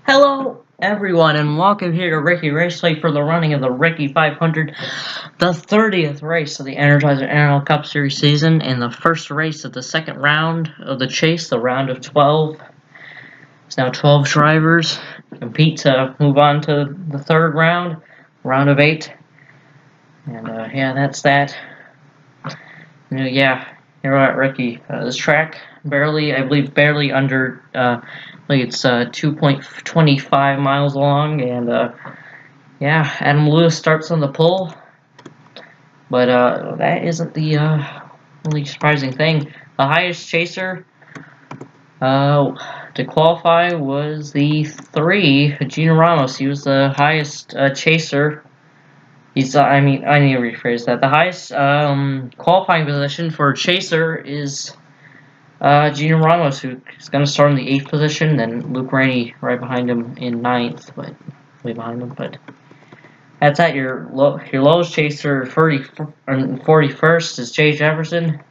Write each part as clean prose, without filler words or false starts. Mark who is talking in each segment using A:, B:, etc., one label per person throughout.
A: Hello, everyone, and welcome here to Riki Raceway for the running of the Riki 500, the 30th race of the Energizer NROL Cup Series season, and the first race of the second round of the chase, the round of 12. It's now 12 drivers compete to move on to the third round, round of 8. And yeah, that's that. Yeah, here we're at Riki. This track I believe barely under. It's 2.25 miles long, and yeah, Adam Lewis starts on the pole, but that isn't the only surprising thing. The highest chaser to qualify was the 3, Gina Ramos. He was the highest chaser. I need to rephrase that. The highest qualifying position for a chaser is Gina Ramos, who is going to start in the 8th position, then Luke Rainey right behind him in 9th, but way behind him. But that's at your lowest chaser, 41st is Jay Jefferson.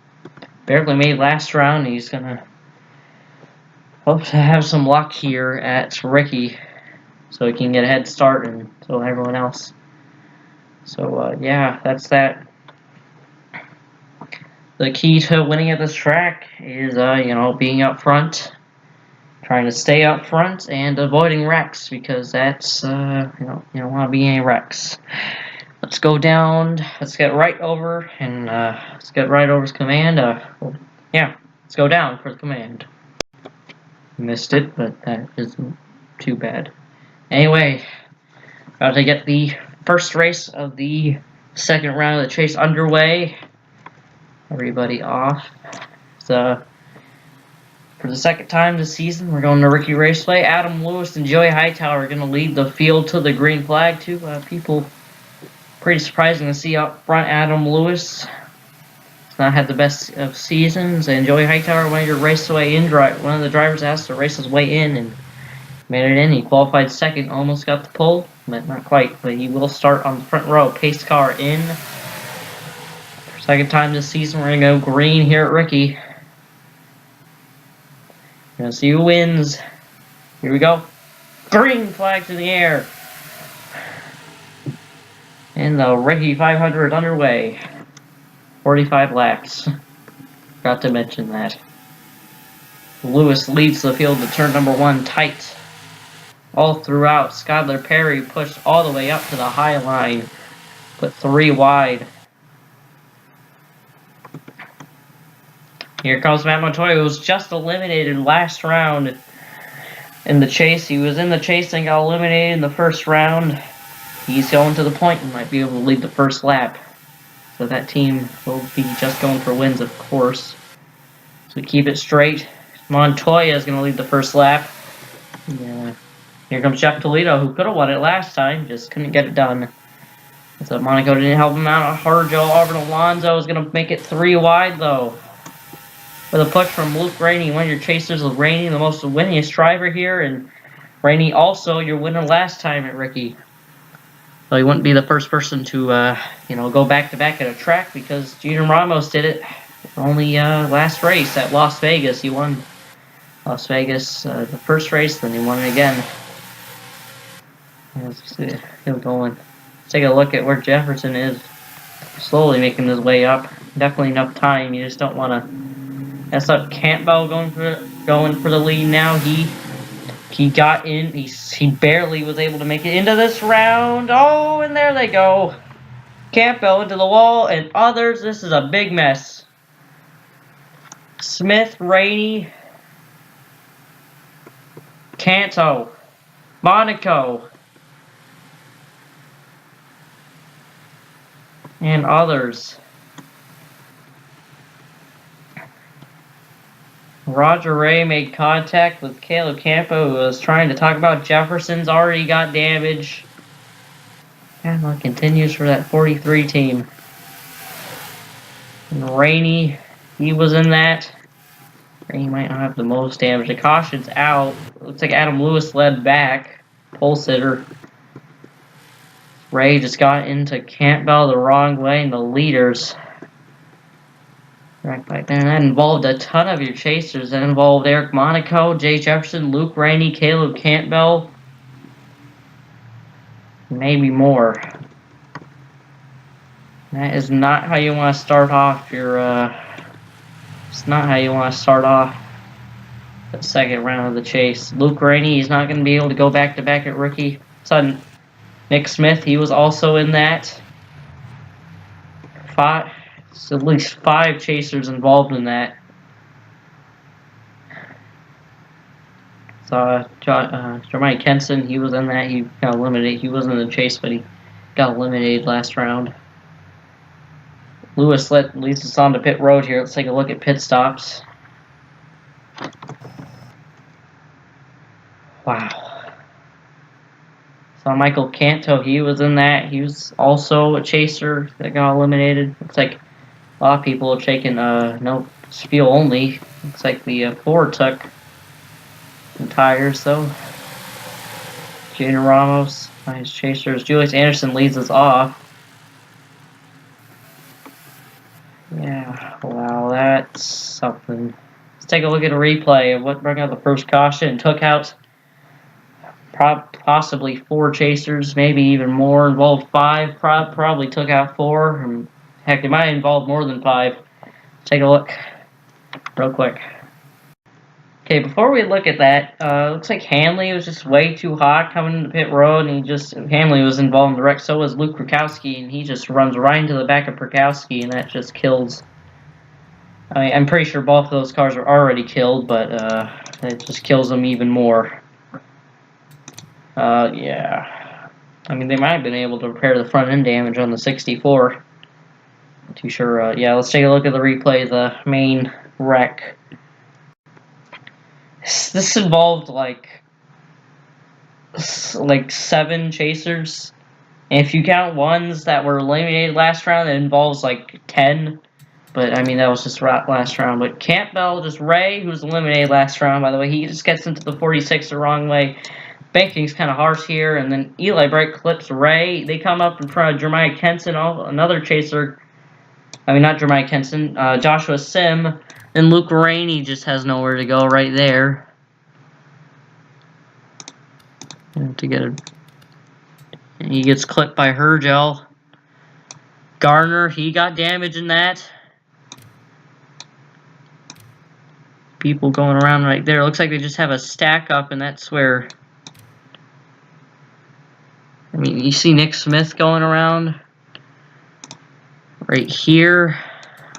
A: Barely made last round. He's going to hope to have some luck here at Riki, so he can get a head start and so everyone else. So yeah, that's that. The key to winning at this track is, being up front, trying to stay up front, and avoiding wrecks, because that's, you don't want to be any wrecks. Let's go down, let's get right over, and, let's get right over's command. Yeah, let's go down for the command. Missed it, but that isn't too bad. Anyway, about to get the first race of the second round of the chase underway. Everybody off. So, for the second time this season, we're going to Riki Raceway. Adam Lewis and Joey Hightower are going to lead the field to the green flag. Two people pretty surprising to see up front. Adam Lewis has not had the best of seasons, and Joey Hightower, one of the drivers asked to race his way in and made it in. He qualified second, almost got the pole, but not quite. But he will start on the front row. Pace car in. Second time this season, we're going to go green here at Riki. We're going to see who wins. Here we go. Green flags in the air. And the Riki 500 underway. 45 laps. Forgot to mention that. Lewis leads the field to turn number 1 tight. All throughout, Skylar Perry pushed all the way up to the high line. Put 3 wide. Here comes Matt Montoya, who was just eliminated last round in the chase. He was in the chase and got eliminated in the first round. He's going to the point and might be able to lead the first lap. So that team will be just going for wins, of course. So keep it straight. Montoya is going to lead the first lap. Yeah. Here comes Jeff Toledo, who could have won it last time, just couldn't get it done. So Monaco didn't help him out. Harjo Auburn Alonso is going to make it 3 wide, though. With a push from Luke Rainey, one of your chasers with Rainey, the most winningest driver here, and Rainey also your winner last time at Riki. So he wouldn't be the first person to, go back-to-back at a track, because Gina Ramos did it only last race at Las Vegas. He won Las Vegas the first race, then he won it again. Let's see him going. Let's take a look at where Jefferson is, slowly making his way up. Definitely enough time. You just don't want to. That's up Campbell going for the lead now. He got in. He barely was able to make it into this round. Oh, and there they go. Campbell into the wall and others. This is a big mess. Smith, Rainey, Canto, Monaco, and others. Roger Ray made contact with Caleb Campo, who was trying to talk about Jefferson's already got damage. And continues for that 43 team. And Rainey, he was in that. Rainey might not have the most damage. The caution's out. Looks like Adam Lewis led back. Pole sitter. Ray just got into Campbell the wrong way, and the leaders. Right back there. And that involved a ton of your chasers. That involved Eric Monaco, Jay Jefferson, Luke Rainey, Caleb Campbell, maybe more. That is not how you want to start off your, it's not how you want to start off the second round of the chase. Luke Rainey, he's not going to be able to go back-to-back at Riki. Sudden, Nick Smith, he was also in that. It's at least 5 chasers involved in that. So, Jeremiah Kenson, he was in that. He got eliminated. He wasn't in the chase, but he got eliminated last round. Lewis leads us on to pit road here. Let's take a look at pit stops. Wow. So Michael Canto, he was in that. He was also a chaser that got eliminated. Looks like a lot of people are taking no fuel only. Looks like the Ford took some tires though. Junior Ramos, nice chasers. Julius Anderson leads us off. Yeah, wow, that's something. Let's take a look at a replay of what brought out the first caution and took out possibly 4 chasers, maybe even more. Involved 5, probably took out 4. And heck, it might involve more than 5. Take a look real quick. Okay, before we look at that, looks like Hanley was just way too hot coming into pit road, and Hanley was involved in the wreck. So was Luke Prokowski, and he just runs right into the back of Prokowski, and that just kills. I mean, I'm pretty sure both of those cars are already killed, but it just kills them even more. Yeah. I mean, they might have been able to repair the front end damage on the 64. Not too sure. Yeah, let's take a look at the replay of the main wreck. This involved like 7 chasers. And if you count ones that were eliminated last round, it involves like 10. But I mean, that was just last round. But Campbell, just Ray, who was eliminated last round, by the way, he just gets into the 46 the wrong way. Banking's kind of harsh here. And then Eli Bright clips Ray. They come up in front of Jeremiah Kenson, another chaser. I mean, not Jeremiah Kenson, Joshua Sim. And Luke Rainey just has nowhere to go right there. And he gets clipped by Hergel. Garner, he got damage in that. People going around right there. Looks like they just have a stack up, and that's where. I mean, you see Nick Smith going around right here.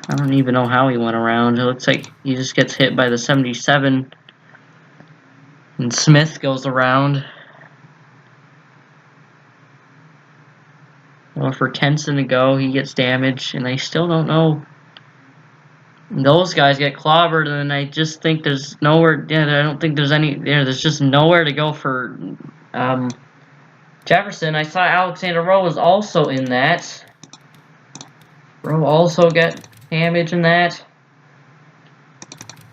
A: I don't even know how he went around. It looks like he just gets hit by the 77. And Smith goes around. Well, for Kenson to go, he gets damaged. And I still don't know. Those guys get clobbered. And I just think there's nowhere. Yeah, I don't think there's any. Yeah, there's just nowhere to go for Jefferson. I saw Alexander Rowe was also in that. Rowe also got damage in that.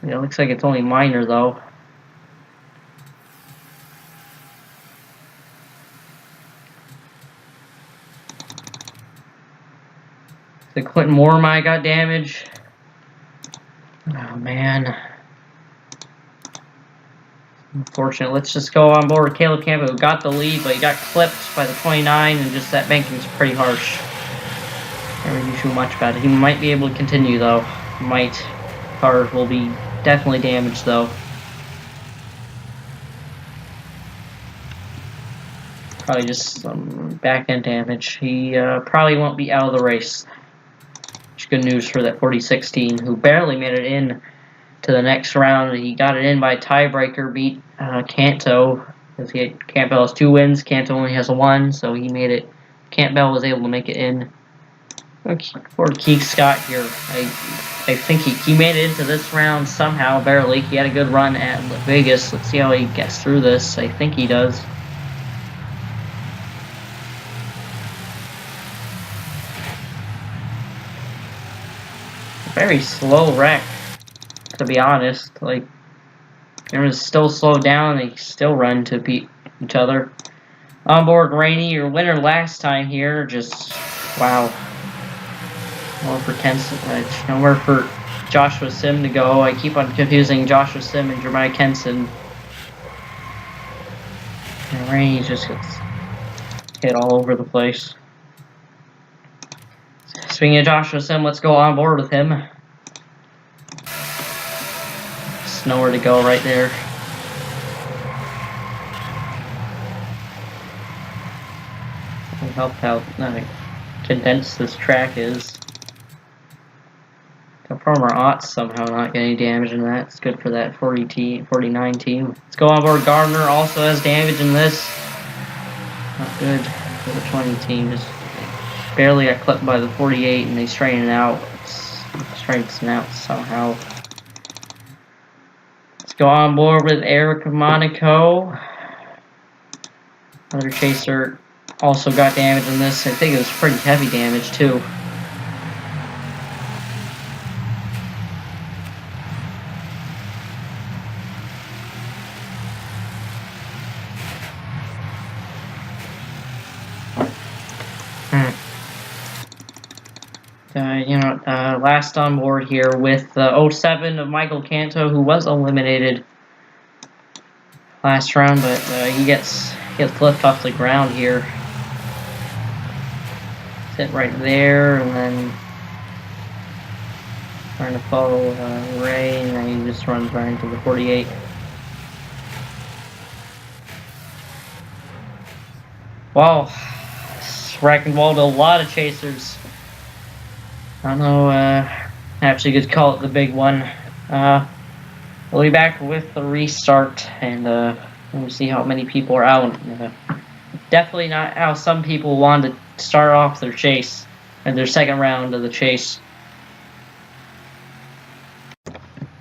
A: Yeah, it looks like it's only minor though. So Quentin Mormai got damage. Oh man. Unfortunate. Let's just go on board with Caleb Campbell, who got the lead, but he got clipped by the 29, and just that banking's pretty harsh. Can't really do too much about it. He might be able to continue though. Might. Car will be definitely damaged though. Probably just some back end damage. He probably won't be out of the race. Which is good news for that 4016, who barely made it in to the next round. He got it in by tiebreaker, beat Canto. Campbell has 2 wins. Canto only has 1, so he made it. Campbell was able to make it in. For Keith Scott here, I think he made it into this round somehow, barely. He had a good run at Vegas. Let's see how he gets through this. I think he does. Very slow wreck, to be honest. Like, everyone's still slowed down. They still run to beat each other. Onboard Rainey, your winner last time here. Just, wow. Nowhere for Kenson, nowhere for Joshua Sim to go. I keep on confusing Joshua Sim and Jeremiah Kenson. And Rainey just gets hit all over the place. Speaking of Joshua Sim, let's go on board with him. Just nowhere to go right there. Help how condensed this track is. The former Otts somehow not getting damage in that. It's good for that 49 team. Let's go on board. Gardner also has damage in this. Not good for the 20 team. Just barely got clipped by the 48 and they straighten it out. Straightens out somehow. Let's go on board with Eric Monaco. Another chaser also got damage in this. I think it was pretty heavy damage too. Last on board here with 07 of Michael Canto, who was eliminated last round, but he gets lifted off the ground here. Sit right there, and then trying to follow Ray, and then he just runs right into the 48. Wow, Wrecking Ball to a lot of chasers. I don't know, actually could call it the big one. We'll be back with the restart, and we'll see how many people are out. Definitely not how some people wanted to start off their chase, and their second round of the chase.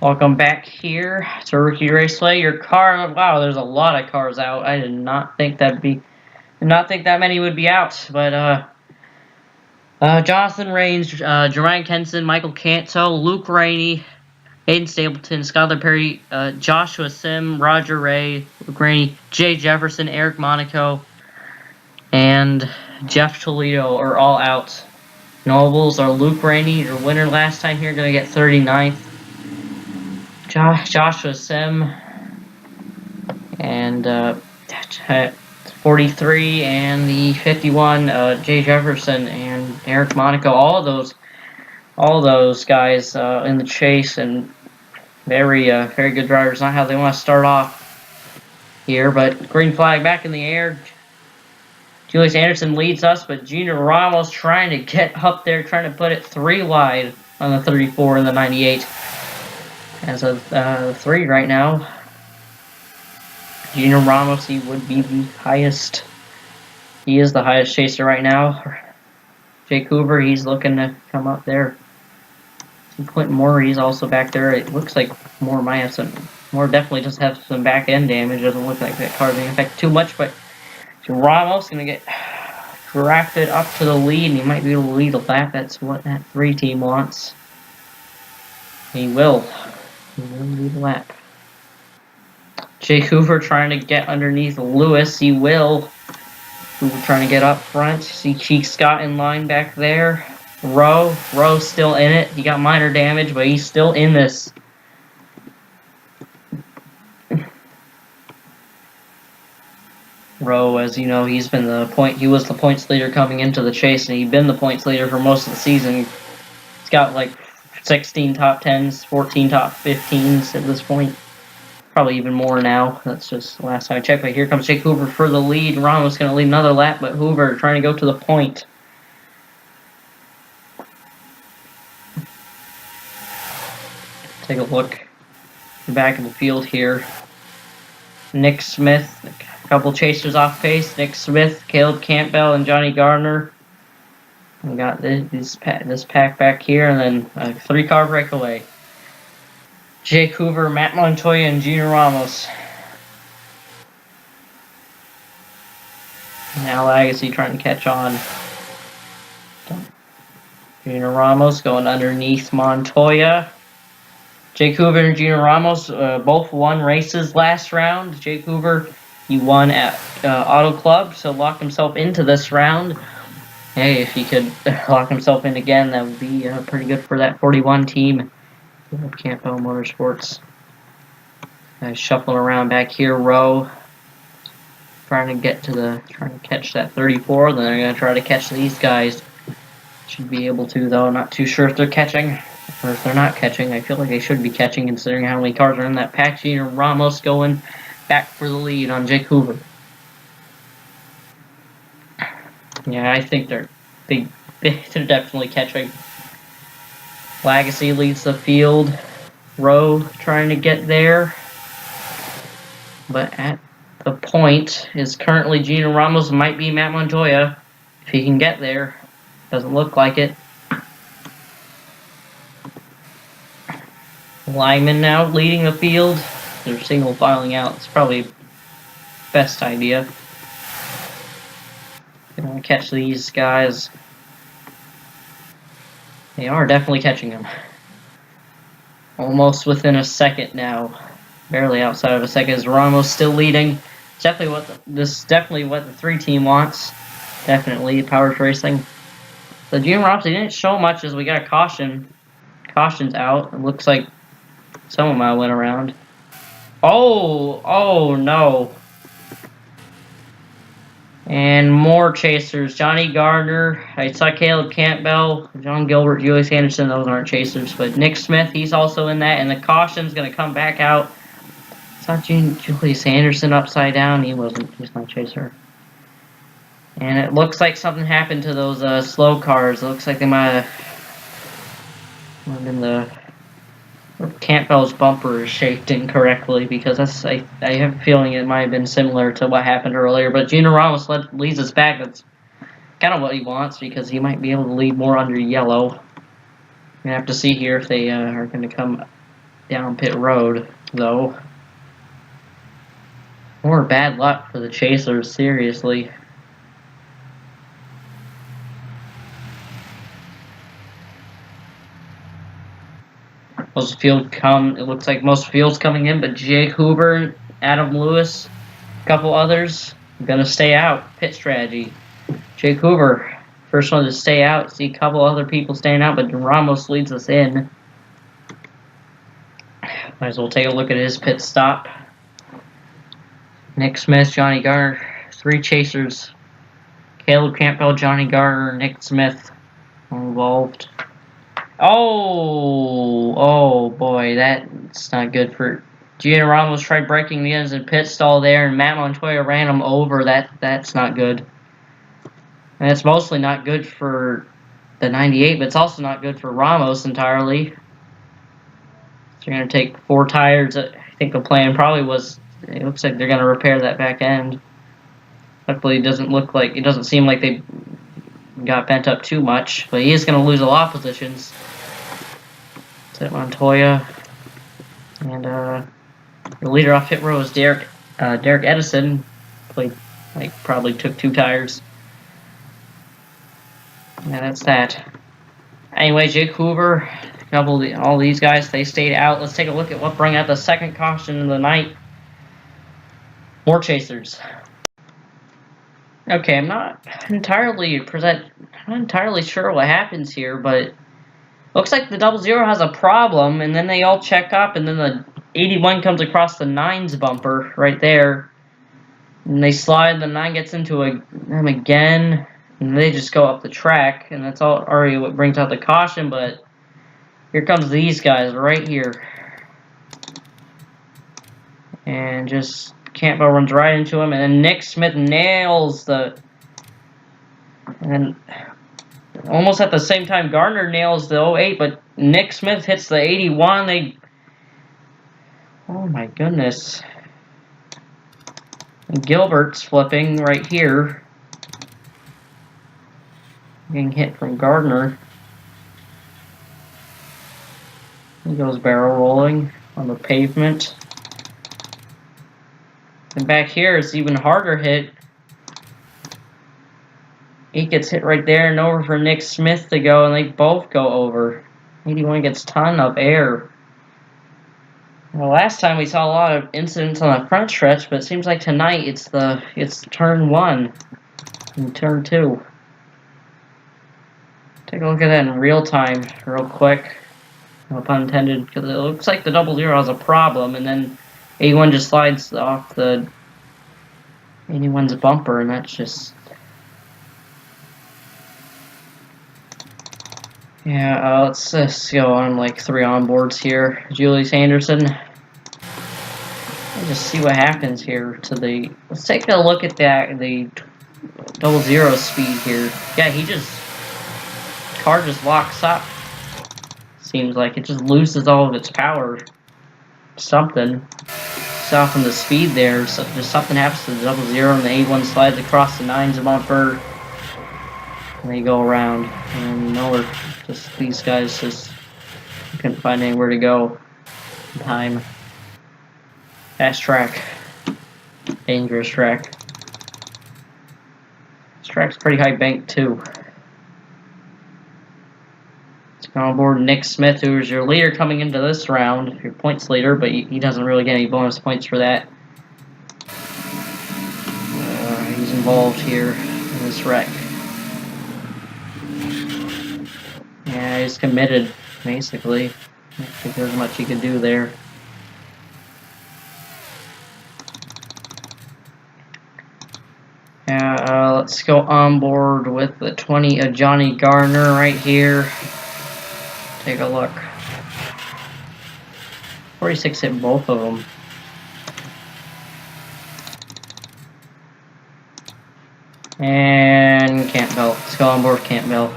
A: Welcome back here to Rookie Raceway. Your car, wow, there's a lot of cars out. I did not think that many would be out, but Jonathan Rains, Jermaine Kenson, Michael Canto, Luke Rainey, Aiden Stapleton, Skylar Perry, Joshua Sim, Roger Ray, Luke Rainey, Jay Jefferson, Eric Monaco, and Jeff Toledo are all out. Nobles are Luke Rainey, your winner last time here, going to get 39th. Joshua Sim, and 43, and the 51, Jay Jefferson and Eric Monaco. All those guys in the chase, and very good drivers. Not how they want to start off here, but green flag back in the air. Julius Anderson leads us, but Junior Ramos trying to get up there, trying to put it 3 wide on the 34 and the 98. As of 3 right now. Junior Ramos, he would be the highest. He is the highest chaser right now. Jake Hoover, he's looking to come up there. Quentin Moore, he's also back there. It looks like Moore might have some. Moore definitely does have some back end damage. Doesn't look like that car being affected too much, but Ramos gonna get drafted up to the lead, and he might be able to lead a lap. That's what that 3 team wants. He will. He will lead a lap. Jake Hoover trying to get underneath Lewis. He will. Hoover trying to get up front. See Cheek Scott in line back there. Rowe's still in it. He got minor damage, but he's still in this. Rowe, as you know, he was the points leader coming into the chase, and he'd been the points leader for most of the season. He's got like 16 top 10s, 14 top 15s at this point. Probably even more now. That's just the last time I checked. But here comes Jake Hoover for the lead. Ramos going to lead another lap, but Hoover trying to go to the point. Take a look at the back of the field here. Nick Smith, a couple chasers off pace. Nick Smith, Caleb Campbell, and Johnny Gardner. We got this pack back here, and then a 3-car breakaway. Jake Hoover, Matt Montoya, and Junior Ramos. Now Agassi trying to catch on. Junior Ramos going underneath Montoya. Jake Hoover and Junior Ramos both won races last round. Jake Hoover, he won at Auto Club, so locked himself into this round. Hey, if he could lock himself in again, that would be pretty good for that 41 team. Campo Motorsports. Shuffling around back here. Rowe trying to catch that 34. Then they're gonna try to catch these guys. Should be able to, though. Not too sure if they're catching or if they're not catching. I feel like they should be catching considering how many cars are in that pack. Gina Ramos going back for the lead on Jake Hoover. Yeah, I think they're definitely catching. Legacy leads the field. Rowe trying to get there. But at the point is currently Gina Ramos, might be Matt Montoya. If he can get there. Doesn't look like it. Lyman now leading the field. They're single filing out. It's probably best idea. They want to catch these guys. They are definitely catching them. Almost within a second now. Barely outside of a second. Is Ramos still leading? This is definitely what the 3 team wants. Definitely Powers Racing. The Gina Ramos didn't show much as we got a caution. Caution's out. It looks like some of them went around. Oh no. And more chasers. Johnny Gardner. I saw Caleb Campbell. John Gilbert, Julius Anderson. Those aren't chasers. But Nick Smith, he's also in that. And the caution's going to come back out. I saw Julius Anderson upside down. He's not a chaser. And it looks like something happened to those slow cars. It looks like they might have been Campbell's bumper is shaped incorrectly, because I have a feeling it might have been similar to what happened earlier. But Gina Ramos leads us back. That's kind of what he wants, because he might be able to lead more under yellow. We're going to have to see here if they are going to come down pit road, though. More bad luck for the chasers, seriously. It looks like most fields coming in, but Jake Hoover, Adam Lewis, a couple others, are going to stay out. Pit strategy. Jake Hoover, first one to stay out. See a couple other people staying out, but Ramos leads us in. Might as well take a look at his pit stop. Nick Smith, Johnny Garner, 3 chasers. Caleb Campbell, Johnny Garner, Nick Smith involved. Oh boy, that's not good for Gina Ramos. Tried breaking the ends in pit stall there, and Matt Montoya ran him over. That's not good. And it's mostly not good for the 98, but it's also not good for Ramos entirely. So you're going to take 4 tires. I think the plan probably was, it looks like they're going to repair that back end. Luckily, it doesn't seem like they got bent up too much, but he is going to lose a lot of positions. Set Montoya, and the leader off pit row is Derek Edison. Probably took 2 tires. Yeah, that's that. Anyway, Jake Hoover, all these guys, they stayed out. Let's take a look at what brought out the second caution of the night. More chasers. Okay, I'm not entirely sure what happens here, but looks like the 00 has a problem, and then they all check up, and then the 81 comes across the 9's bumper right there, and they slide. The 9 gets into them again, and they just go up the track, and that's already what brings out the caution. But here comes these guys right here, and just Campbell runs right into him, and then Nick Smith nails and then almost at the same time Gardner nails the 08, but Nick Smith hits the 81. Oh my goodness. And Gilbert's flipping right here. Getting hit from Gardner. He goes barrel rolling on the pavement. And back here, it's even harder hit. He gets hit right there, and over for Nick Smith to go, and they both go over. 81 gets a ton of air. Well, last time we saw a lot of incidents on the front stretch, but it seems like tonight it's turn 1 and turn 2. Take a look at that in real time, real quick. No pun intended, because it looks like the 00 has a problem, and then 81 just slides off the anyone's bumper, and that's just... Yeah, let's go on like 3 onboards here. Julius Anderson. Just see what happens here to the... Let's take a look at that, the 00 speed here. Yeah, car just locks up. Seems like it just loses all of its power. Something. Soften the speed there. So just something happens to the 00 and the A1 slides across the 9's bumper. And they go around. And nowhere. Just these guys just couldn't find anywhere to go in time. Fast track. Dangerous track. This track's pretty high bank too. Let's go on board Nick Smith, who is your leader coming into this round, your points leader, but he doesn't really get any bonus points for that. He's involved here in this wreck. Yeah, he's committed, basically. I don't think there's much he could do there. Let's go on board with the 20 of Johnny Gardner right here. Take a look. 46 hit both of them. And Campbell. Let's go on board Campbell.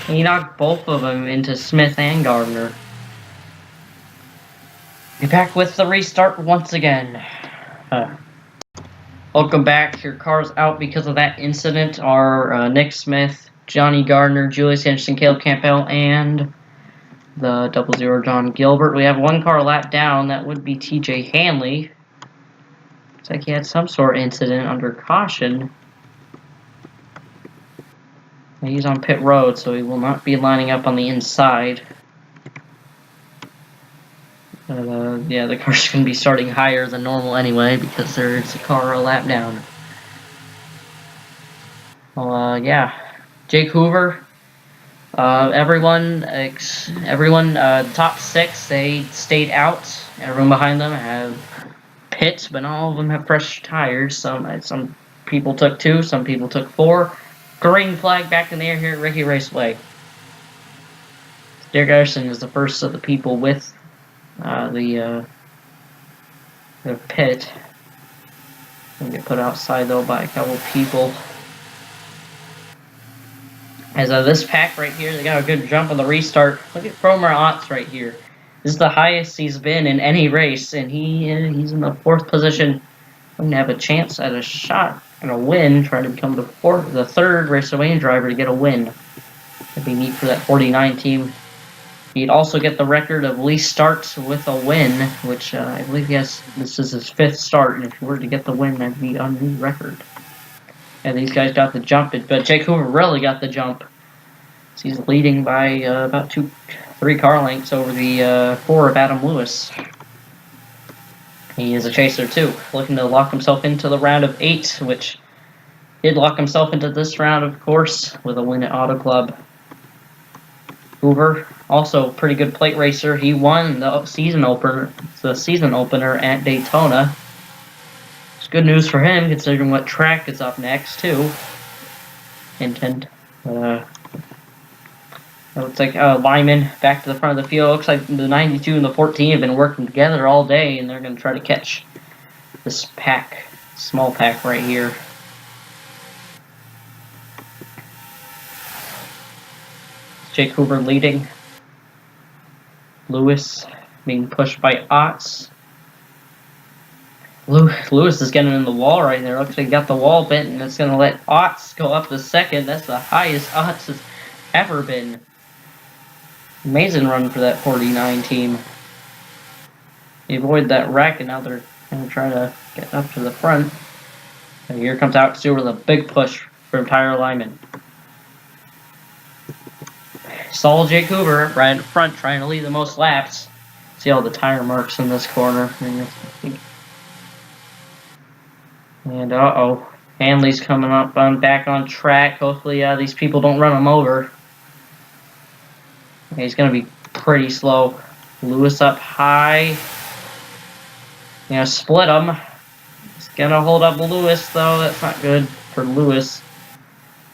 A: He knocked both of them into Smith and Gardner. Be back with the restart once again. Welcome back. Your car's out because of that incident are Nick Smith, Johnny Gardner, Julius Anderson, Caleb Campbell, and the 00 John Gilbert. We have one car lap down. That would be TJ Hanley. Looks like he had some sort of incident under caution. He's on pit road, so he will not be lining up on the inside. Yeah, the car's going to be starting higher than normal anyway, because there's a car a lap down. Well, yeah. Jake Hoover. Everyone, top 6, they stayed out. Everyone behind them have pits, but not all of them have fresh tires. Some people took 2, some people took 4. Green flag back in the air here at Riki Raceway. Derek Anderson is the first of the people with the pit. Gonna get put outside though by a couple people. As this pack right here, they got a good jump on the restart. Look at Cromer Otts right here. This is the highest he's been in any race, and he's in the 4th position. Going to have a chance at a shot and a win, trying to become the 3rd Raceway driver to get a win. That'd be neat for that 49 team. He'd also get the record of least starts with a win, which I believe this is his 5th start, and if he were to get the win, that'd be a new record. And these guys got the jump, but Jake Hoover really got the jump. So he's leading by about 3 car lengths over the 4 of Adam Lewis. He is a chaser too, looking to lock himself into the round of 8, which did lock himself into this round, of course, with a win at Auto Club. Hoover, also pretty good plate racer. He won the season opener at Daytona. It's good news for him, considering what track is up next too. It looks like Lyman back to the front of the field. Looks like the 92 and the 14 have been working together all day, and they're going to try to catch this pack, small pack right here. Jake Hoover leading. Lewis being pushed by Otts. Lewis is getting in the wall right there. Looks like he got the wall bent, and it's going to let Otts go up to 2nd. That's the highest Otts has ever been. Amazing run for that 49 team. They avoided that wreck, and now they're going to try to get up to the front. And here comes Alex Stewart with a big push from Tyler Lyman. Saw Jake Hoover right in front, trying to lead the most laps. See all the tire marks in this corner. And uh-oh, Hanley's coming up back on track. Hopefully these people don't run him over. He's going to be pretty slow. Lewis up high. Split him. Gonna hold up Lewis, though. That's not good for Lewis.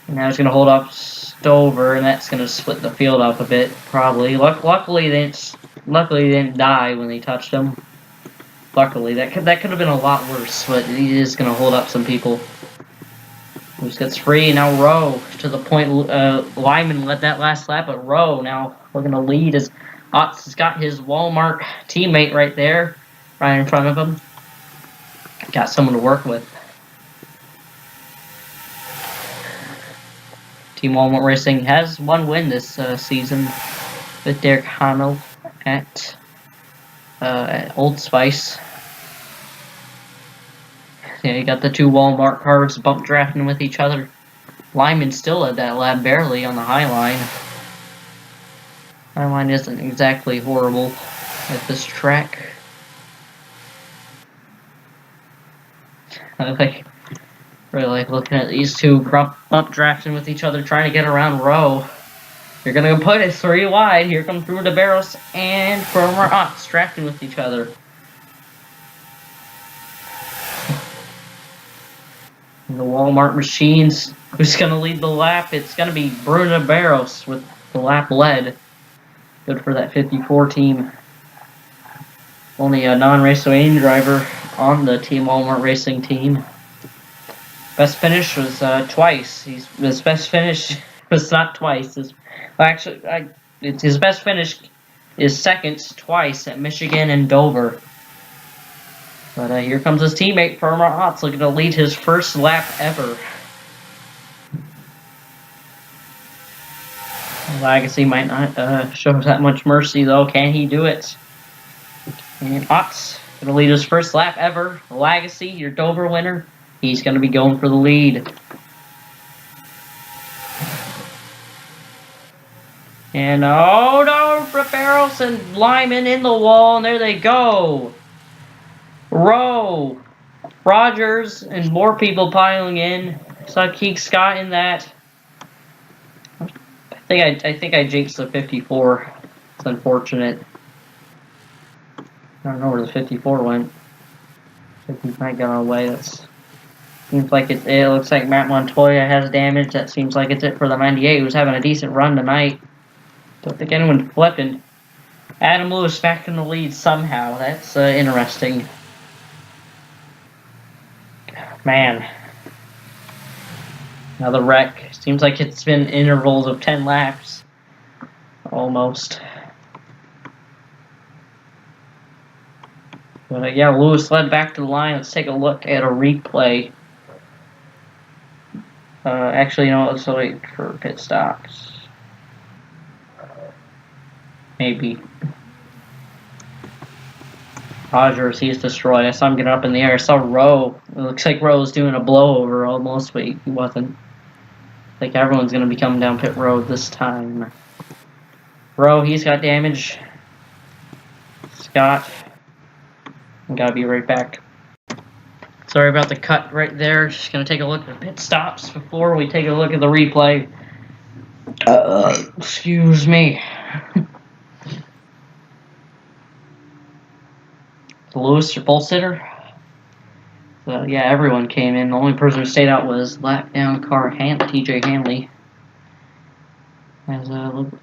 A: And now he's gonna hold up Stover, and that's gonna split the field up a bit, probably. Luckily, they didn't die when they touched him. Luckily, that could have been a lot worse, but he is gonna hold up some people. Lewis gets free, and now Rowe, to the point Lyman led that last lap, but Rowe now looking to lead as Otts has got his Walmart teammate right there, right in front of him. Got someone to work with. Team Walmart Racing has one win this season with Derek Hamill at Old Spice. Yeah, you got the two Walmart cars bump drafting with each other. Lyman still at that lap, barely on the high line. High line isn't exactly horrible at this track. I really like looking at these two bump drafting with each other, trying to get around Rowe. You're gonna put it 3 wide. Here come through the barrels and former Otts drafting with each other. The Walmart machines. Who's gonna lead the lap? It's gonna be Bruno Barros with the lap led. Good for that 54 team. Only a non-racing driver on the Team Walmart Racing team. Best finish was twice. His best finish was not twice. His best finish is second twice at Michigan and Dover. But here comes his teammate, Firmer Otts, looking to lead his first lap ever. Legacy might not show that much mercy, though. Can he do it? And Otts going to lead his first lap ever. Legacy, your Dover winner. He's going to be going for the lead. And oh no, Barros and Lyman in the wall, and there they go. Rowe, Rogers, and more people piling in. Saw Keek Scott in that. I think I jinxed the 54. It's unfortunate. I don't know where the 54 went. I think he might get away. That seems like it looks like Matt Montoya has damage. That seems like it's it for the 98, who's having a decent run tonight. Don't think anyone flipping. Adam Lewis back in the lead somehow. That's interesting. Man. Another wreck. Seems like it's been intervals of 10 laps. Almost. But yeah, Lewis led back to the line. Let's take a look at a replay. Actually, you know, let's wait for pit stops. Maybe. Rogers, he's destroyed. I saw him get up in the air. I saw Rowe. It looks like Rowe was doing a blowover almost, but he wasn't. I think everyone's going to be coming down pit road this time. Rowe, he's got damage. Scott. I gotta be right back. Sorry about the cut right there. Just going to take a look at the pit stops before we take a look at the replay. Excuse me. Lewis, your pole sitter. So yeah, everyone came in. The only person who stayed out was lap down car TJ Hanley. As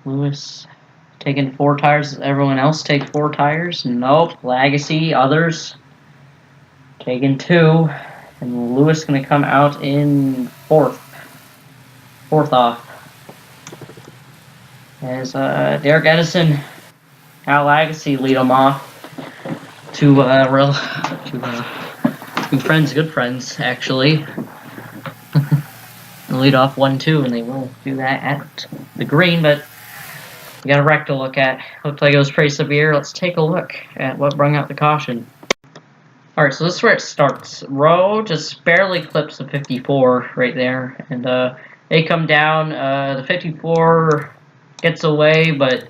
A: Lewis taking 4 tires. Does everyone else take 4 tires? Nope. Legacy, others taking 2, and Lewis gonna come out in 4th off. As Derek Edison, Al Legacy lead them off. Two friends, good friends, actually. Lead off 1-2, and they will do that at the green, but we got a wreck to look at. Looked like it was pretty severe. Let's take a look at what brought out the caution. Alright, so this is where it starts. Rowe just barely clips the 54 right there, and they come down. The 54 gets away, but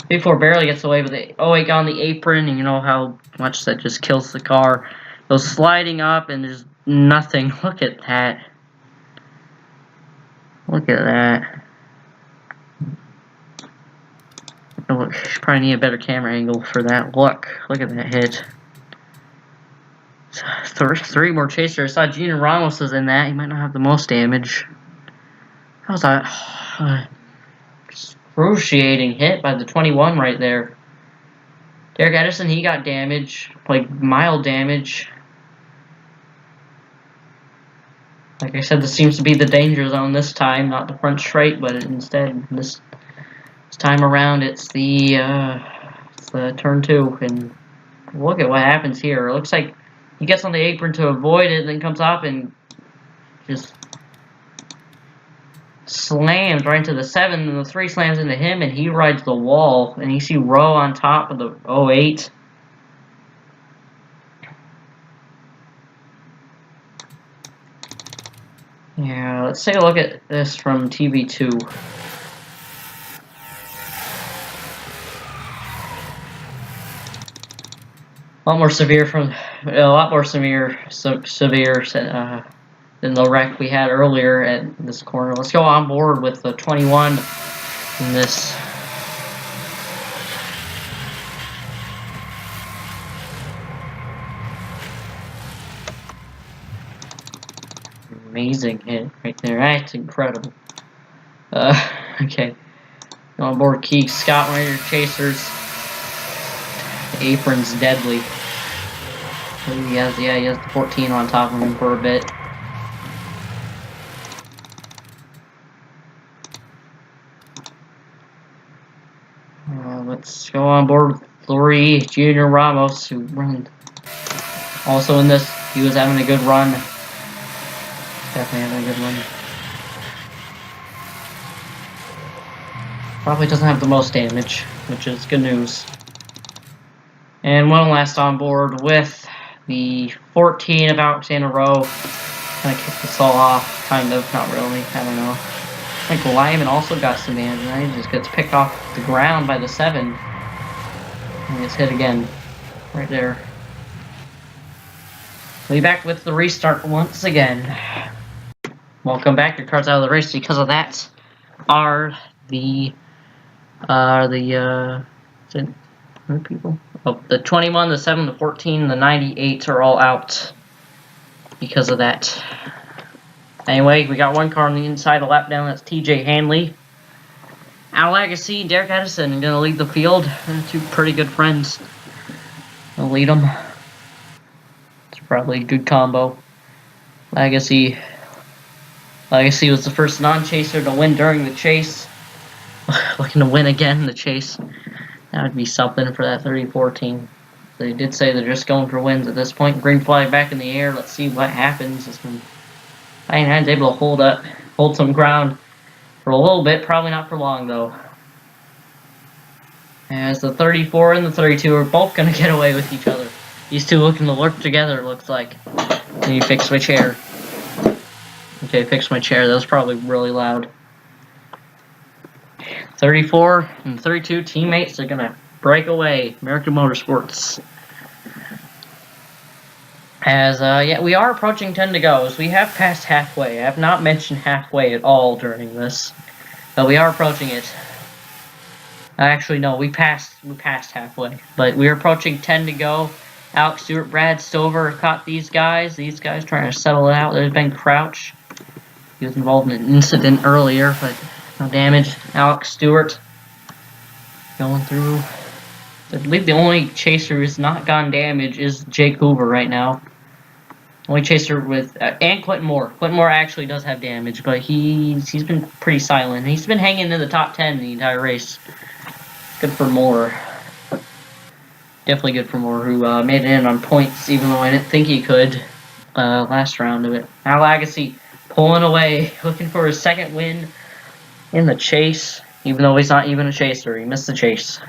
A: 54 barely gets away, but they got on the apron, and you know how much that just kills the car. Goes sliding up, and there's nothing. Look at that. Look at that. Oh, probably need a better camera angle for that. Look at that hit. three more chasers. I saw Gina Ramos was in that. He might not have the most damage. How was that? Excruciating hit by the 21 right there. Derek Edison, he got damage, like mild damage. Like I said, this seems to be the danger zone this time, not the front straight, but instead this time around it's the turn 2. And look at what happens here. It looks like he gets on the apron to avoid it, then comes up and just slams right into the 7, and the 3 slams into him, and he rides the wall. And you see Rowe on top of the 08. Yeah, let's take a look at this from TV2. A lot more severe than the wreck we had earlier at this corner. Let's go on board with the 21 in this. Amazing hit right there. That's incredible. Okay. Go on board Keith Scott Ranger Chasers. The apron's deadly. He has the 14 on top of him for a bit. Let's go on board with 3 Junior Ramos, who ran also in this. He was having a good run. Definitely having a good run. Probably doesn't have the most damage, which is good news. And one last on board with the 14 of Alexander Rowe. Kind of kicked this all off, kind of, not really, I don't know. I think Lyman also got some damage, and he just gets picked off the ground by the 7. And gets hit again, right there. We'll be back with the restart once again. Welcome back. Your cards out of the race because of that are the people. Oh, the 21, the 7, the 14, the 98 are all out because of that. Anyway, we got one car on the inside, a lap down. That's TJ Hanley. Al Agassi, Derek Edison are going to lead the field. They're 2 pretty good friends. They'll lead them. It's probably a good combo. Agassi was the first non-chaser to win during the chase. Looking to win again in the chase. That would be something for that 34 team. They did say they're just going for wins at this point. Green flag back in the air. Let's see what happens. Ironhide's able to hold some ground for a little bit. Probably not for long, though. As the 34 and the 32 are both going to get away with each other. These 2 looking to work together, it looks like. Let me fix my chair. Okay, fix my chair. That was probably really loud. 34 and 32 teammates are going to break away. American Motorsports. As, yeah, we are approaching 10 to go. So we have passed halfway. I have not mentioned halfway at all during this. But we are approaching it. Actually, no, we passed halfway. But we are approaching 10 to go. Alex Stewart, Brad Stover caught these guys. These guys trying to settle it out. There's Ben Crouch. He was involved in an incident earlier, but no damage. Alex Stewart going through. I believe the only chaser who's not gone damage is Jake Hoover right now. Only chaser with and Quentin Moore. Quentin Moore actually does have damage, but he's been pretty silent. He's been hanging in the top 10 the entire race. Good for Moore. Definitely good for Moore, who made it in on points, even though I didn't think he could last round of it. Al Agassi pulling away, looking for his 2nd win in the chase, even though he's not even a chaser. He missed the chase.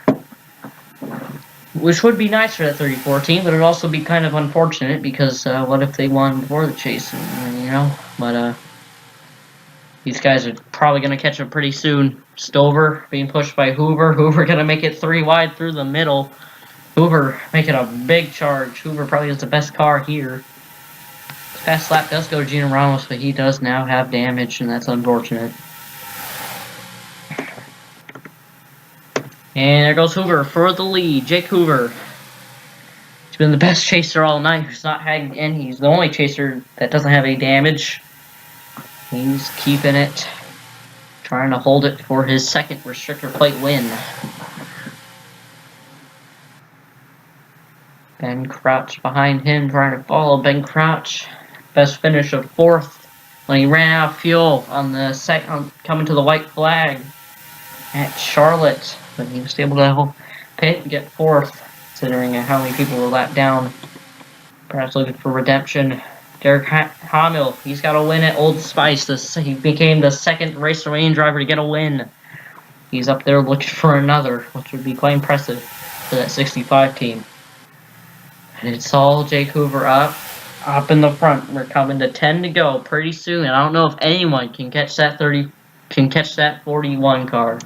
A: Which would be nice for that 34 team, but it would also be kind of unfortunate because what if they won before the chase, you know? But these guys are probably going to catch him pretty soon. Stover being pushed by Hoover. Hoover going to make it 3 wide through the middle. Hoover making a big charge. Hoover probably has the best car here. Fast lap does go to Gino Ramos, but he does now have damage, and that's unfortunate. And there goes Hoover for the lead. Jake Hoover. He's been the best chaser all night. He's not had, and he's the only chaser that doesn't have any damage. He's keeping it, trying to hold it for his second restrictor plate win. Ben Crouch behind him, trying to follow Ben Crouch. Best finish of 4th when he ran out of fuel on the coming to the white flag at Charlotte, but he was able to pit and get 4th, considering how many people were lapped down. Perhaps looking for redemption. Derek Hamill, he's got a win at Old Spice. He became the second Race Lane driver to get a win. He's up there looking for another, which would be quite impressive for that 65 team. And it's all Jake Hoover up in the front. We're coming to 10 to go pretty soon. And I don't know if anyone can catch that 41 car.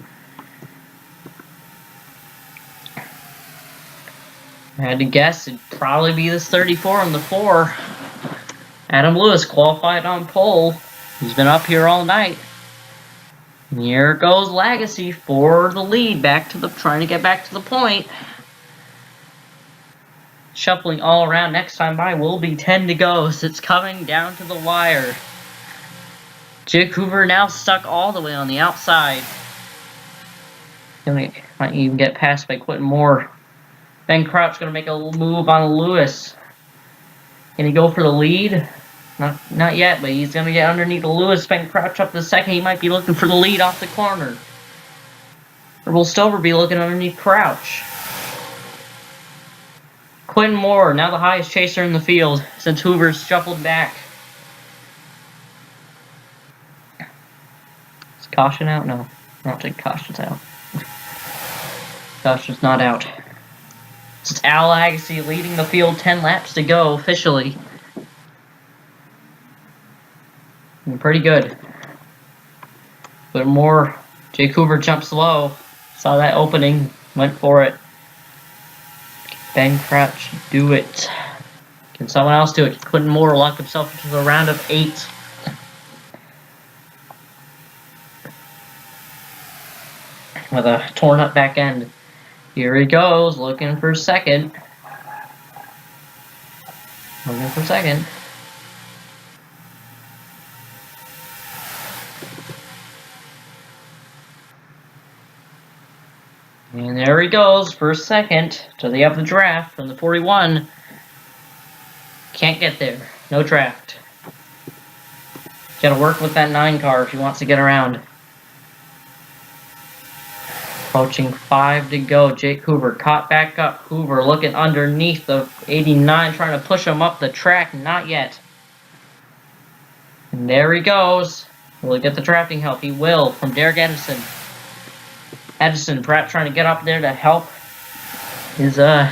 A: I had to guess it'd probably be this 34 on the 4. Adam Lewis qualified on pole. He's been up here all night. And here goes Legacy for the lead, trying to get back to the point. Shuffling all around. Next time by will be 10 to go, so it's coming down to the wire. Jake Hoover now stuck all the way on the outside. Might even get passed by Quentin Moore. Ben Crouch gonna make a move on Lewis. Can he go for the lead? Not yet, but he's gonna get underneath Lewis. Ben Crouch up the second. He might be looking for the lead off the corner. Or will Stover be looking underneath Crouch? Quentin Moore, now the highest chaser in the field since Hoover's shuffled back. Is caution out? No. I don't think caution's out. Caution's not out. It's Al Agassi leading the field, 10 laps to go officially. And pretty good. But more, Jake Hoover jumped slow. Saw that opening, went for it. Ben Crouch, do it. Can someone else do it? Quentin Moore locked himself into the round of 8. With a torn up back end. Here he goes, looking for second. Looking for second. And there he goes, first second to the up the draft from the 41. Can't get there. No draft. Gotta work with that 9 car if he wants to get around. Approaching 5 to go. Jake Hoover caught back up. Hoover looking underneath the 89, trying to push him up the track. Not yet. And there he goes. Will he get the drafting help? He will, from Derek Edison. Edison perhaps trying to get up there to help his Al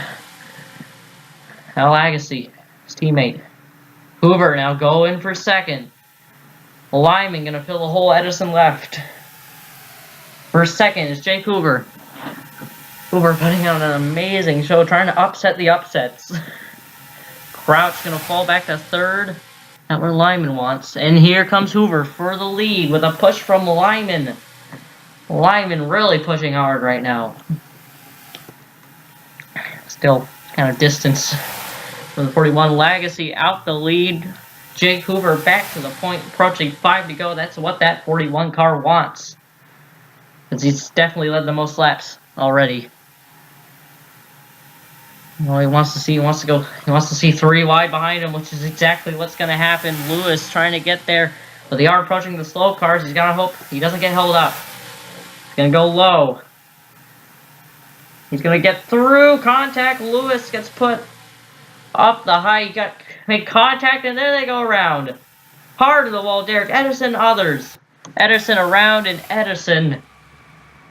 A: Agassi, his teammate. Hoover now going for second. Lyman gonna fill the hole Edison left. First second is Jake Hoover. Hoover putting on an amazing show, trying to upset the upsets. Crouch gonna fall back to 3rd. Not where Lyman wants. And here comes Hoover for the lead with a push from Lyman. Lyman really pushing hard right now. Still kind of distance from the 41. Legacy out the lead. Jake Hoover back to the point, approaching 5 to go. That's what that 41 car wants. Because he's definitely led the most laps already. Well, he wants to see 3 wide behind him, which is exactly what's going to happen. Lewis trying to get there, but they are approaching the slow cars. He's got to hope he doesn't get held up. He's going to go low. He's going to get through contact. Lewis gets put up the high. He got make contact, and there they go around. Hard to the wall, Derek Edison, others. Edison around, and Edison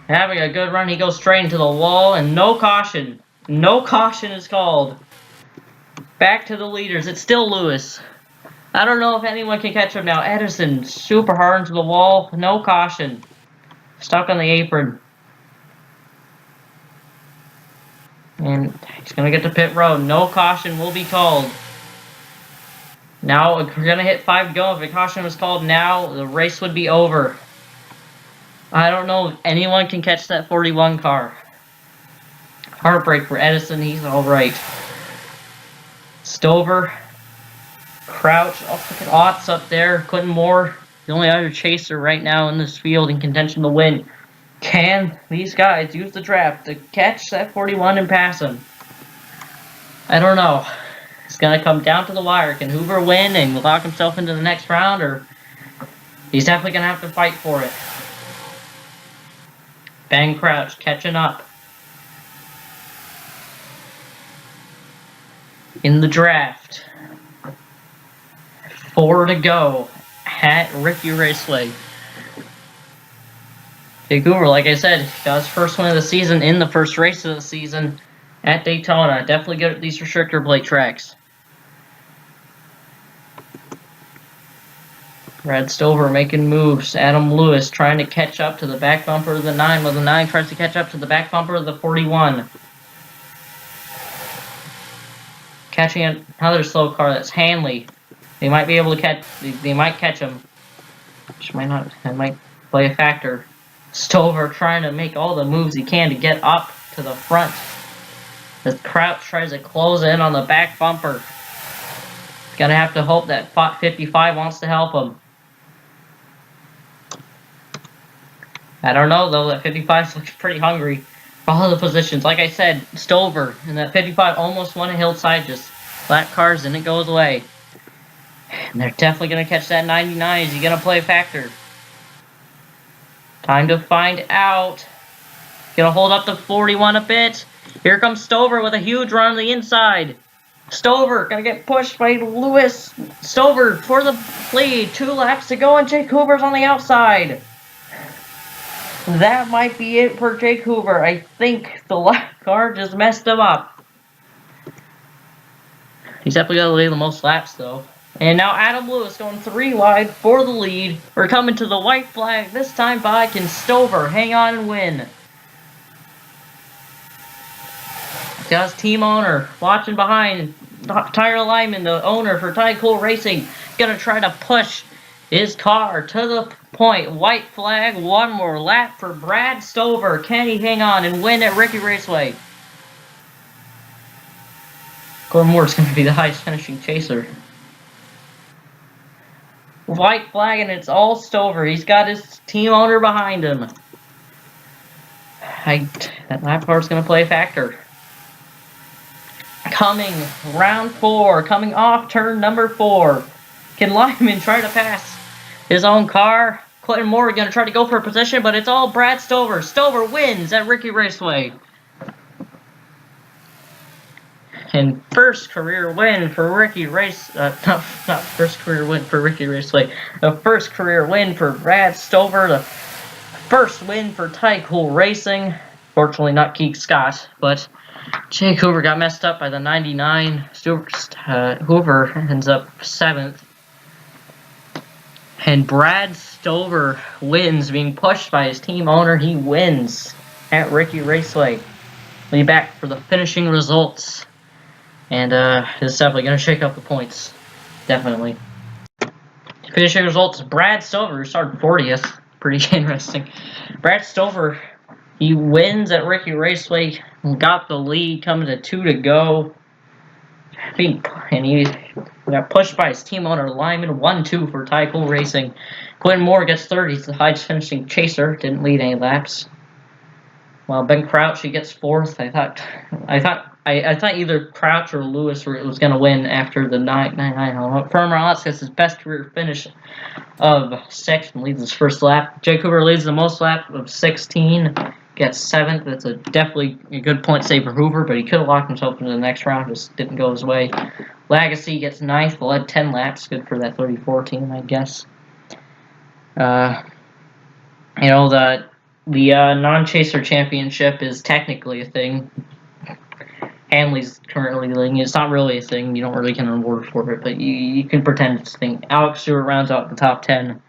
A: having a good run. He goes straight into the wall, and no caution. No caution is called. Back to the leaders. It's still Lewis. I don't know if anyone can catch him now. Edison super hard into the wall. No caution. Stuck on the apron. And he's going to get to pit road. No caution will be called. Now we're going to hit 5 to go. If a caution was called now, the race would be over. I don't know if anyone can catch that 41 car. Heartbreak for Edison. He's alright. Stover, Crouch, oh, look at Otts up there, Clinton Moore, the only other chaser right now in this field in contention to win. Can these guys use the draft to catch that 41 and pass him? I don't know. It's going to come down to the wire. Can Hoover win and lock himself into the next round, or he's definitely going to have to fight for it? Ben Crouch catching up in the draft. 4 to go at Riki Raceway. Jake Hoover, like I said, got his first win of the season in the first race of the season at Daytona. Definitely good at these restrictor plate tracks. Brad Stover making moves. Adam Lewis trying to catch up to the back bumper of the 9, while the 9 tries to catch up to the back bumper of the 41. Catching another slow car, that's Hanley. They might be able to catch. They might catch him. Which might not. That might play a factor. Stover trying to make all the moves he can to get up to the front. As Crouch tries to close in on the back bumper. Gonna have to hope that 55 wants to help him. I don't know though. That 55 looks pretty hungry for all the positions. Like I said, Stover and that 55 almost won a hillside. Just flat cars and it goes away. And they're definitely going to catch that 99. Is he going to play a factor? Time to find out. Going to hold up the 41 a bit. Here comes Stover with a huge run on the inside. Stover going to get pushed by Lewis. Stover for the lead. 2 laps to go and Jake Hoover's on the outside. That might be it for Jake Hoover. I think the lap car just messed him up. He's definitely got to lead the most laps though. And now Adam Lewis going 3 wide for the lead. We're coming to the white flag. This time by can Stover hang on and win. Got his team owner watching behind. Tyler Lyman, the owner for Ty Cool Racing, gonna try to push his car to the point. White flag. 1 more lap for Brad Stover. Can he hang on and win at Riki Raceway? Gordon Moore's gonna be the highest finishing chaser. White flag, and it's all Stover. He's got his team owner behind him. That lap car is going to play a factor. Coming, round 4, coming off turn number 4. Can Lyman try to pass his own car? Clinton Moore going to try to go for a position, but it's all Brad Stover. Stover wins at Riki Raceway. And first career win for Riki Race, not first career win for Riki Raceway. The first career win for Brad Stover. The first win for Ty Cool Racing. Fortunately, not Keith Scott, but Jake Hoover got messed up by the 99. Hoover ends up 7th. And Brad Stover wins, being pushed by his team owner. He wins at Riki Raceway. We'll be back for the finishing results. And it's definitely going to shake up the points. Definitely. Finishing results, Brad Stover started 40th. Pretty interesting. Brad Stover, he wins at Riki Raceway. Got the lead, coming to 2 to go. And he got pushed by his team owner, Lyman. 1-2 for Ty Cool Racing. Quentin Moore gets 3rd. He's the highest finishing chaser. Didn't lead any laps. While Ben Crouch, he gets 4th. I thought either Crouch or Lewis was going to win after the 9-9. Firm Rollins gets his best career finish of 6th and leads his first lap. Jake Hoover leads the most lap of 16, gets 7th. That's definitely a good point save for Hoover, but he could have locked himself into the next round. Just didn't go his way. Lagacy gets 9th, led 10 laps. Good for that 34 team, I guess. The non-chaser championship is technically a thing. Hanley's currently leading. It's not really a thing. You don't really get an award for it, but you can pretend it's a thing. Alex Stewart rounds out the top 10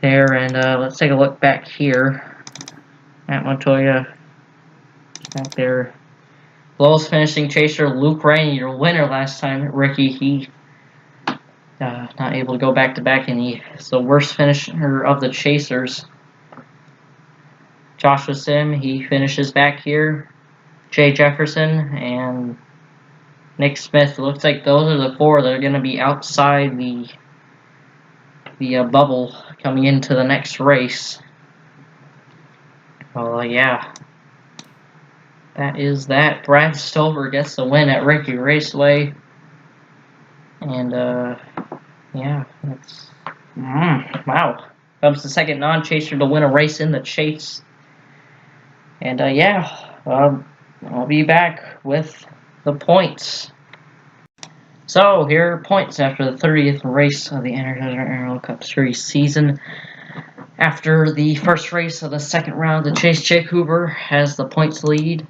A: there, and let's take a look back here. Matt Montoya back there. Lowest finishing chaser, Luke Rainey, your winner last time at Riki. He not able to go back-to-back, and he's the worst finisher of the chasers. Joshua Sim, he finishes back here. Jay Jefferson, and Nick Smith. It looks like those are the four that are going to be outside the bubble coming into the next race. Well, yeah. That is that. Brad Stover gets the win at Riki Raceway. And, yeah, that's... wow. Comes the second non-chaser to win a race in the chase. And, yeah, I'll be back with the points. So, here are points after the 30th race of the Energizer NROL Cup Series season. After the first race of the second round, the chase, Jake Hoover has the points lead.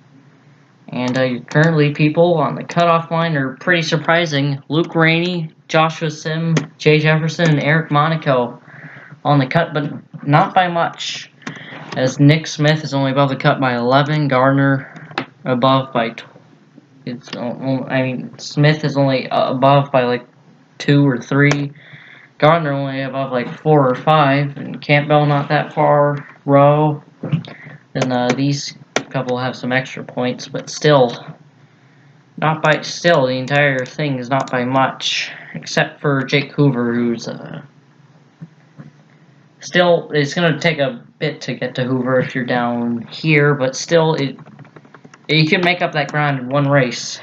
A: And currently, people on the cutoff line are pretty surprising. Luke Rainey, Joshua Sim, Jay Jefferson, and Eric Monaco on the cut, but not by much. As Nick Smith is only above the cut by 11, Gardner above by Smith is only above by like 2 or 3. Gardner only above like 4 or 5, and Campbell not that far. Rowe. Then these couple have some extra points, but still, the entire thing is not by much, except for Jake Hoover, who's still, it's gonna take a bit to get to Hoover if you're down here, but still, you can make up that ground in one race.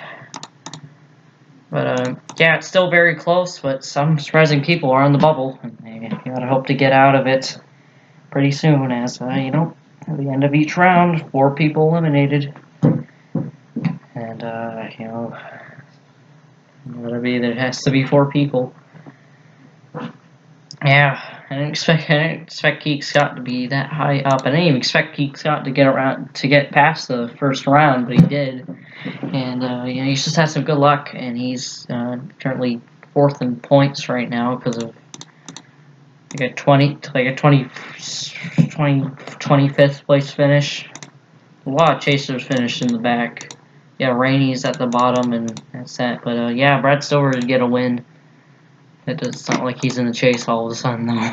A: But yeah, it's still very close, but some surprising people are on the bubble, and you gotta hope to get out of it pretty soon, as you know, at the end of each round, 4 people eliminated, and you know, there has to be 4 people. Yeah, I didn't expect Geek Scott to be that high up. I didn't even expect Geek Scott to get past the first round, but he did. And you know, he's just had some good luck, and he's currently 4th in points right now because of like a 25th place finish. A lot of chasers finished in the back. Yeah, Rainey's at the bottom, and that's that. But yeah, Brad Stover did get a win. It's not like he's in the chase all of a sudden, though.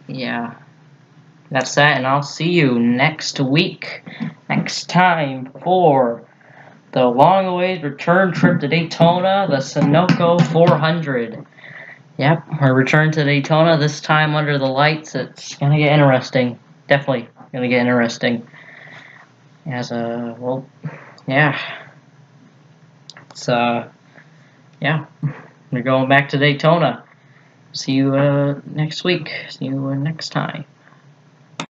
A: Yeah, that's that, and I'll see you next week, next time for the long-awaited return trip to Daytona, the Sunoco 400. Yep, our return to Daytona, this time under the lights. It's gonna get interesting. Definitely gonna get interesting. As well, yeah. It's yeah. We're going back to Daytona. See you next week. See you next time.